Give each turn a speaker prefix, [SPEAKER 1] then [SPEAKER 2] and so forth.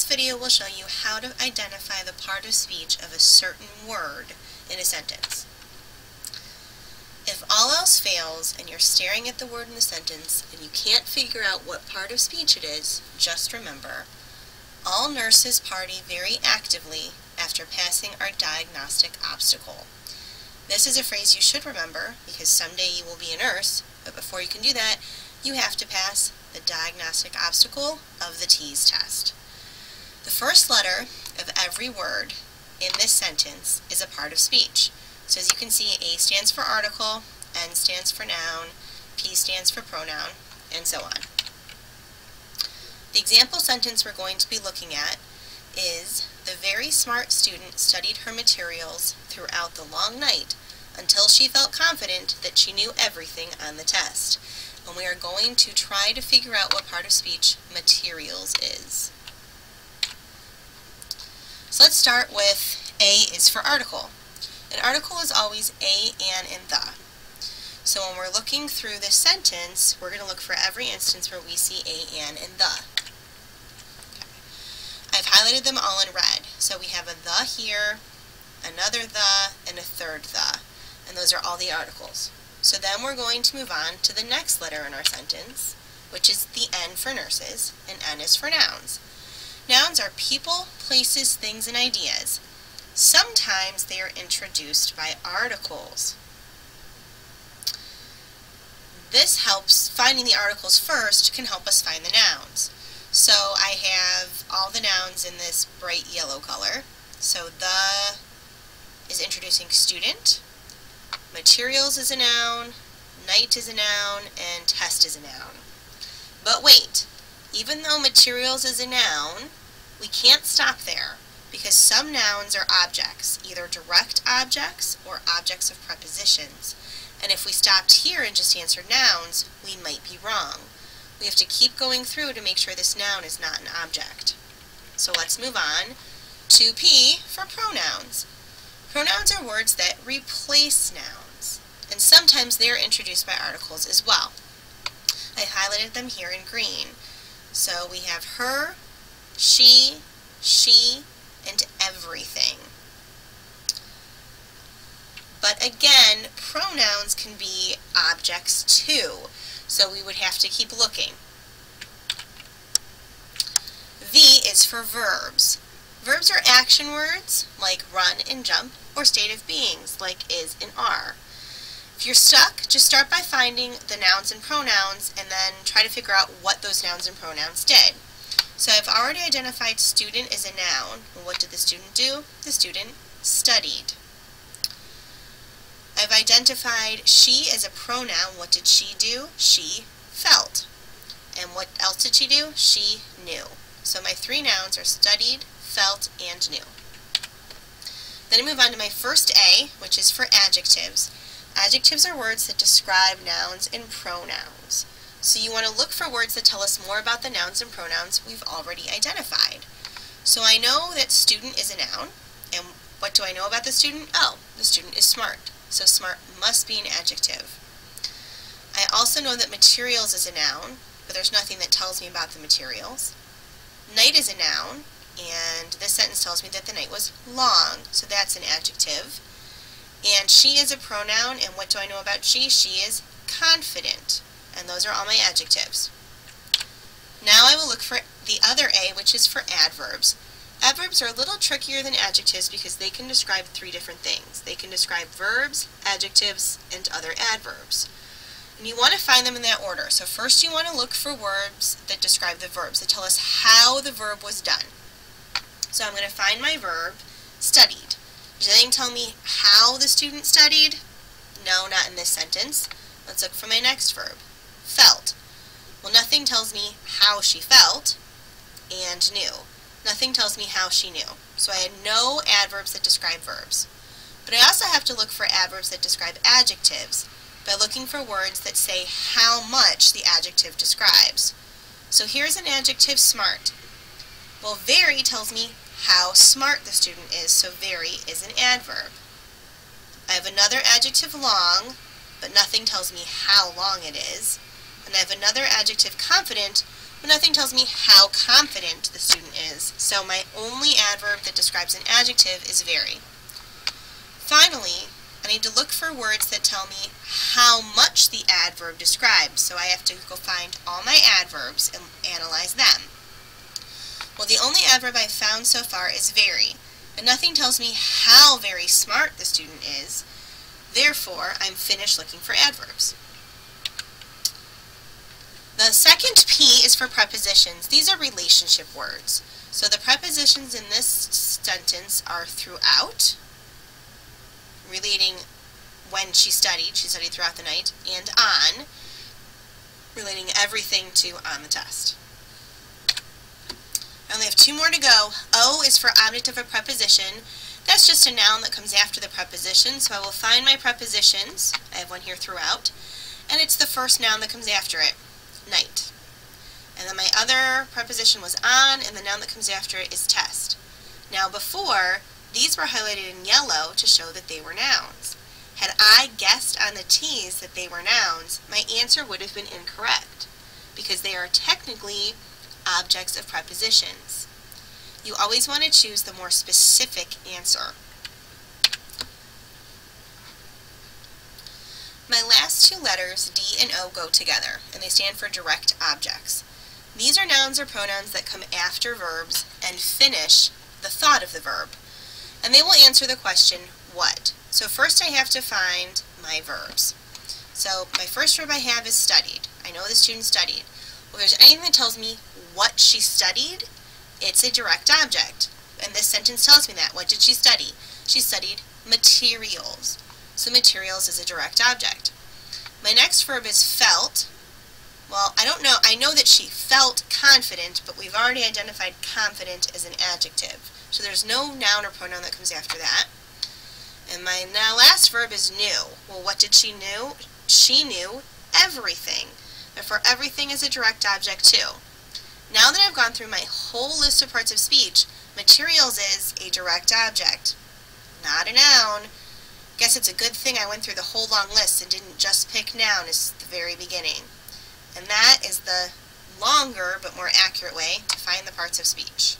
[SPEAKER 1] video will show you how to identify the part of speech of a certain word in a sentence. If all else fails and you're staring at the word in the sentence and you can't figure out what part of speech it is, just remember, all nurses party very actively after passing our diagnostic obstacle. This is a phrase you should remember because someday you will be a nurse, but before you can do that, you have to pass the diagnostic obstacle of the TEAS test. The first letter of every word in this sentence is a part of speech. So as you can see, A stands for article, N stands for noun, P stands for pronoun, and so on. The example sentence we're going to be looking at is, the very smart student studied her materials throughout the long night until she felt confident that she knew everything on the test. And we are going to try to figure out what part of speech materials is. So let's start with A is for article. An article is always a, an, and the. So when we're looking through this sentence, we're going to look for every instance where we see a, an, and the. Okay. I've highlighted them all in red. So we have a the here, another the, and a third the. And those are all the articles. So then we're going to move on to the next letter in our sentence, which is the N for nurses, and N is for nouns. Nouns are people, places, things, and ideas. Sometimes they are introduced by articles. This helps, finding the articles first can help us find the nouns. So I have all the nouns in this bright yellow color. So the is introducing student, materials is a noun, night is a noun, and test is a noun. But wait, even though materials is a noun, we can't stop there, because some nouns are objects, either direct objects or objects of prepositions. And if we stopped here and just answered nouns, we might be wrong. We have to keep going through to make sure this noun is not an object. So let's move on to P for pronouns. Pronouns are words that replace nouns, and sometimes they are introduced by articles as well. I highlighted them here in green. So we have her, she, and everything. But again, pronouns can be objects too, so we would have to keep looking. V is for verbs. Verbs are action words like run and jump, or state of beings like is and are. If you're stuck, just start by finding the nouns and pronouns and then try to figure out what those nouns and pronouns did. So I've already identified student as a noun. Well, what did the student do? The student studied. I've identified she as a pronoun. What did she do? She felt. And what else did she do? She knew. So my three nouns are studied, felt, and knew. Then I move on to my first A, which is for adjectives. Adjectives are words that describe nouns and pronouns. So you want to look for words that tell us more about the nouns and pronouns we've already identified. So I know that student is a noun, and what do I know about the student? Oh, the student is smart. So smart must be an adjective. I also know that materials is a noun, but there's nothing that tells me about the materials. Night is a noun, and this sentence tells me that the night was long, so that's an adjective. And she is a pronoun, and what do I know about she? She is confident, and those are all my adjectives. Now I will look for the other A, which is for adverbs. Adverbs are a little trickier than adjectives because they can describe three different things. They can describe verbs, adjectives, and other adverbs. And you want to find them in that order. So first you want to look for words that describe the verbs, that tell us how the verb was done. So I'm going to find my verb, studied. Does anything tell me how the student studied? No, not in this sentence. Let's look for my next verb, felt. Well, nothing tells me how she felt, and knew. Nothing tells me how she knew. So I had no adverbs that describe verbs. But I also have to look for adverbs that describe adjectives by looking for words that say how much the adjective describes. So here's an adjective, smart. Well, very tells me how smart the student is, so very is an adverb. I have another adjective, long, but nothing tells me how long it is. And I have another adjective, confident, but nothing tells me how confident the student is, so my only adverb that describes an adjective is very. Finally, I need to look for words that tell me how much the adverb describes, so I have to go find all my adverbs and analyze them. Well, the only adverb I've found so far is very, but nothing tells me how very smart the student is. Therefore, I'm finished looking for adverbs. The second P is for prepositions. These are relationship words. So the prepositions in this sentence are throughout, relating when she studied throughout the night, and on, relating everything to on the test. I only have two more to go. O is for object of a preposition. That's just a noun that comes after the preposition, so I will find my prepositions. I have one here throughout, and it's the first noun that comes after it, night. And then my other preposition was on, and the noun that comes after it is test. Now before, these were highlighted in yellow to show that they were nouns. Had I guessed on the T's that they were nouns, my answer would have been incorrect, because they are technically objects of prepositions. You always want to choose the more specific answer. My last two letters, D and O, go together, and they stand for direct objects. These are nouns or pronouns that come after verbs and finish the thought of the verb, and they will answer the question, what? So first I have to find my verbs. So my first verb I have is studied. I know the student studied. Well, if there's anything that tells me what she studied, it's a direct object. And this sentence tells me that. What did she study? She studied materials. So materials is a direct object. My next verb is felt. Well, I know that she felt confident, but we've already identified confident as an adjective. So there's no noun or pronoun that comes after that. And my now last verb is knew. Well, what did she knew? She knew everything. Therefore, everything is a direct object too. Now that I've gone through my whole list of parts of speech, materials is a direct object, not a noun. Guess it's a good thing I went through the whole long list and didn't just pick noun as the very beginning. And that is the longer but more accurate way to find the parts of speech.